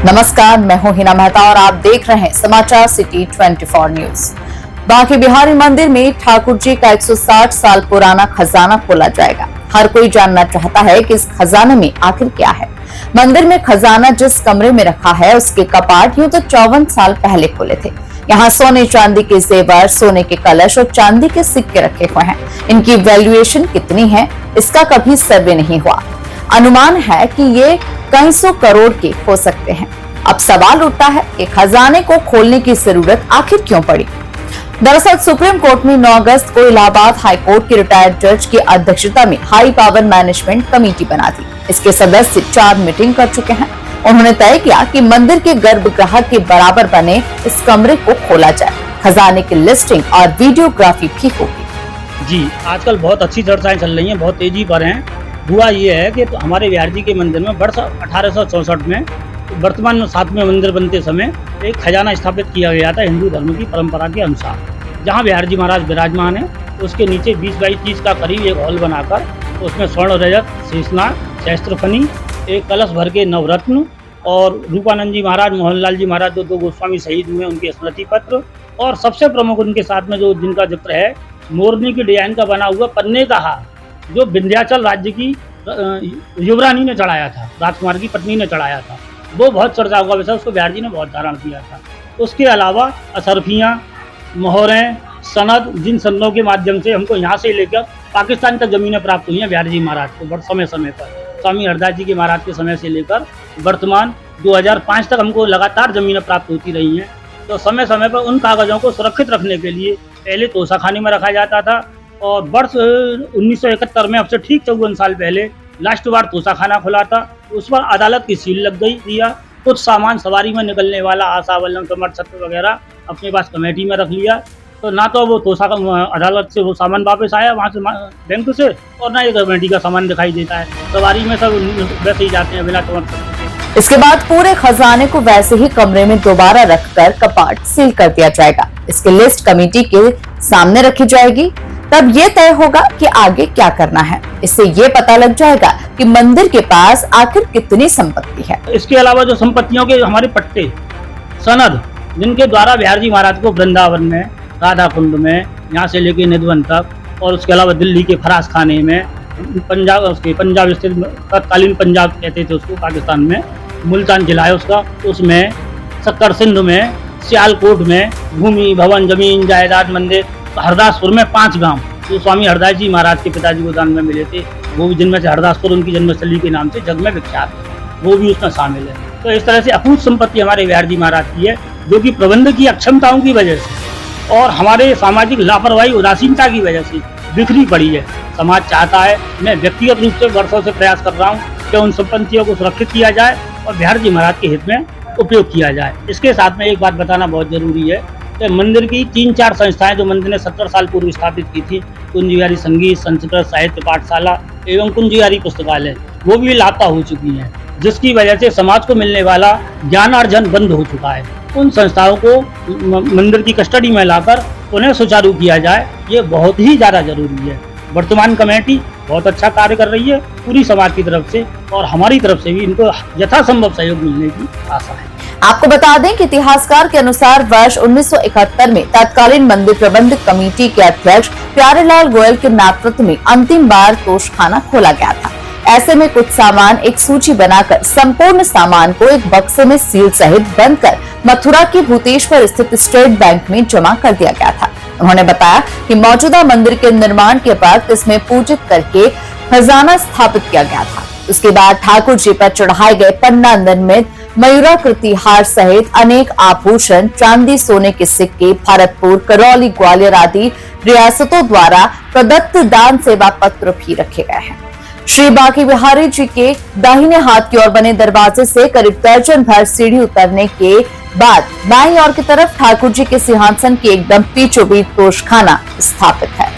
नमस्कार, मैं हूं हिना मेहता और आप देख रहे हैं समाचार सिटी 24 न्यूज। बांके बिहारी मंदिर में ठाकुर जी का 160 साल पुराना खजाना खोला जाएगा। हर कोई जानना चाहता है कि इस खजाने में आखिर क्या है। मंदिर में खजाना जिस कमरे में रखा है उसके कपाट यूं तो 54 साल पहले खुले थे। यहाँ सोने चांदी के जेवर, सोने के कलश और चांदी के सिक्के रखे हुए हैं। इनकी वैल्यूएशन कितनी है इसका कभी सर्वे नहीं हुआ। अनुमान है कि ये कई सौ करोड़ के हो सकते हैं। अब सवाल उठता है कि खजाने को खोलने की जरूरत आखिर क्यों पड़ी। दरअसल सुप्रीम कोर्ट ने 9 अगस्त को इलाहाबाद हाई कोर्ट के रिटायर्ड जज की अध्यक्षता में हाई पावर मैनेजमेंट कमेटी बना दी। इसके सदस्य 4 मीटिंग कर चुके हैं। उन्होंने तय किया कि मंदिर के गर्भगृह के बराबर बने इस कमरे को खोला जाए। खजाने की लिस्टिंग और वीडियोग्राफी भी होगी। जी, आजकल बहुत अच्छी चर्चाएं चल रही हैं, बहुत तेजी पर हैं। हुआ ये है कि तो हमारे बिहार जी के मंदिर में वर्ष 1864 में वर्तमान में 7वें मंदिर बनते समय एक खजाना स्थापित किया गया था हिंदू धर्म की परंपरा के अनुसार। जहां बिहार जी महाराज विराजमान है उसके नीचे 20 बाई 30 का करीब एक हॉल बनाकर उसमें स्वर्ण रजत, शेषनाग, सहस्त्रफनी, एक कलश भर के नवरत्न और रूपानंद जी महाराज, मोहनलाल जी महाराज जो 2 गोस्वामी शहीद हुए उनके स्मृति पत्र और सबसे प्रमुख उनके साथ में जो जिनका जिक्र है मोरनी की डिजाइन का बना हुआ पन्ने का हार जो विंध्याचल राज्य की युवरानी ने चढ़ाया था, राजकुमार की पत्नी ने चढ़ाया था, वो बहुत चर्चा हुआ विषय, उसको बिहार जी ने बहुत धारण किया था। उसके अलावा असरफियाँ, मोहरें, सनद, जिन सनदों के माध्यम से हमको यहाँ से लेकर पाकिस्तान तक जमीनें प्राप्त हुई हैं बिहार जी महाराज को समय समय पर। स्वामी हरदास जी के महाराज के समय से लेकर वर्तमान 2005 तक हमको लगातार जमीनें प्राप्त होती रही हैं। तो समय समय पर उन कागजों को सुरक्षित रखने के लिए पहले तोशाखाने में रखा जाता था और वर्ष 1971 में अब से ठीक 54 साल पहले लास्ट बार तोशाखाना खुला था। उस पर अदालत की सील लग गई दिया। कुछ सामान सवारी में निकलने वाला आशा वल्लम समर्थ छत्र वगैरह अपने पास कमेटी में रख लिया। तो ना तो वो अदालत से वो सामान वापस आया वहाँ से बैंक से और ना ये कमेटी का सामान दिखाई देता है। सवारी में सब वैसे ही जाते हैं बिना समर्थ छत्र के। इसके बाद पूरे खजाने को वैसे ही कमरे में दोबारा रखकर कपाट सील कर दिया जाएगा। इसकी लिस्ट कमेटी के सामने रखी जाएगी। तब ये तय होगा कि आगे क्या करना है। इससे ये पता लग जाएगा कि मंदिर के पास आखिर कितनी संपत्ति है। इसके अलावा जो संपत्तियों के हमारे पट्टे, सनद, जिनके द्वारा बिहार जी महाराज को वृंदावन में, राधा कुंड में, यहाँ से लेके निधवन तक और उसके अलावा दिल्ली के फराज खाने में, पंजाब स्थित तत्कालीन पंजाब कहते थे उसको, पाकिस्तान में मुल्तान जिला है उसका, उसमें सक्कर सिंध में, सियालकोट में भूमि, भवन, जमीन, जायदाद, मंदिर, हरदासपुर में 5 गांव जो स्वामी हरदास जी महाराज के पिताजी को दान में मिले थे, वो भी जिनमें से हरदासपुर उनकी जन्मस्थली के नाम से जग में विख्यात है, वो भी उसमें शामिल है। तो इस तरह से अपूर्व संपत्ति हमारे बिहार जी महाराज की है जो कि प्रबंध की अक्षमताओं की वजह से और हमारे सामाजिक लापरवाही, उदासीनता की वजह से बिखरी पड़ी है। समाज चाहता है, मैं व्यक्तिगत रूप से वर्षों से प्रयास कर रहा हूँ कि उन संपत्तियों को सुरक्षित किया जाए और बिहार जी महाराज के हित में उपयोग किया जाए। इसके साथ में एक बात बताना बहुत जरूरी है कि मंदिर की 3-4 संस्थाएं जो मंदिर ने 70 साल पूर्व स्थापित की थी, कुंज बिहारी संगीत, संस्कृत साहित्य पाठशाला एवं कुंज बिहारी पुस्तकालय, वो भी लापता हो चुकी हैं, जिसकी वजह से समाज को मिलने वाला ज्ञानार्जन बंद हो चुका है। उन संस्थाओं को मंदिर की कस्टडी में लाकर उन्हें सुचारू किया जाए, ये बहुत ही ज़्यादा जरूरी है। वर्तमान कमेटी बहुत अच्छा कार्य कर रही है पूरी समाज की तरफ से और हमारी तरफ से भी इनको यथासंभव सहयोग मिलने की आशा है। आपको बता दें कि इतिहासकार के अनुसार वर्ष 1971 में तत्कालीन मंदिर प्रबंधक कमेटी के अध्यक्ष प्यारेलाल गोयल के नेतृत्व में अंतिम बार तोशखाना खोला गया था। ऐसे में कुछ सामान एक सूची बनाकर संपूर्ण सामान को एक बक्से में सील सहित बंद कर मथुरा के भूतेश्वर स्थित स्टेट बैंक में जमा कर दिया गया था। उन्होंने बताया कि मौजूदा मंदिर के निर्माण के बाद इसमें पूजित करके खजाना स्थापित किया गया था। उसके बाद ठाकुर जी पर चढ़ाए गए पन्ना निर्मित मयूराकृति हार सहित अनेक आभूषण, चांदी, सोने के सिक्के, भरतपुर, करौली, ग्वालियर आदि रियासतों द्वारा प्रदत्त दान सेवा पत्र भी रखे गए हैं। श्री बांके बिहारी जी के दाहिने हाथ की ओर बने दरवाजे से करीब दर्जन भर सीढ़ी उतरने के बाद बाईं ओर की तरफ ठाकुर जी के सिंहासन की एकदम बीचों बीच तोशखाना स्थापित है।